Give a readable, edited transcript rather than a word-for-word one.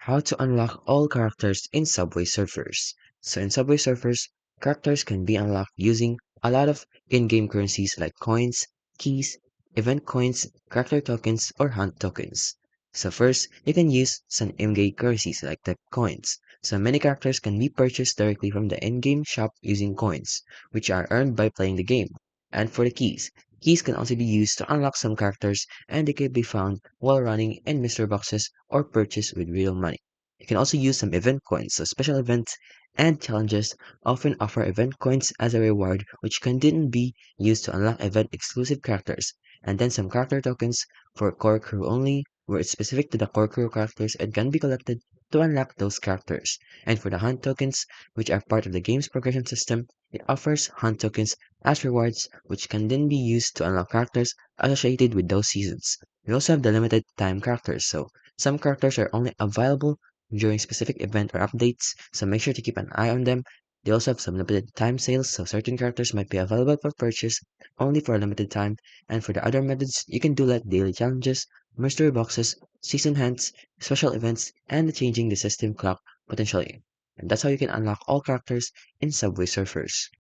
How to unlock all characters in Subway Surfers. So in Subway Surfers, characters can be unlocked using a lot of in-game currencies like coins, keys, event coins, character tokens, or hunt tokens. So first, you can use some in-game currencies like the coins. So many characters can be purchased directly from the in-game shop using coins, which are earned by playing the game. And for the keys, keys can also be used to unlock some characters and they can be found while running in mystery boxes or purchased with real money. You can also use some event coins, so special events and challenges often offer event coins as a reward which can then be used to unlock event exclusive characters, and then some character tokens for core crew only, where it's specific to the core crew characters and can be collected to unlock those characters. And for the hunt tokens, which are part of the game's progression system, it offers hunt tokens as rewards which can then be used to unlock characters associated with those seasons. We also have the limited time characters, so some characters are only available during specific event or updates, so make sure to keep an eye on them. They also have some limited time sales, so certain characters might be available for purchase only for a limited time. And for the other methods, you can do like daily challenges, mystery boxes, season hunts, special events, and changing the system clock potentially. And that's how you can unlock all characters in Subway Surfers.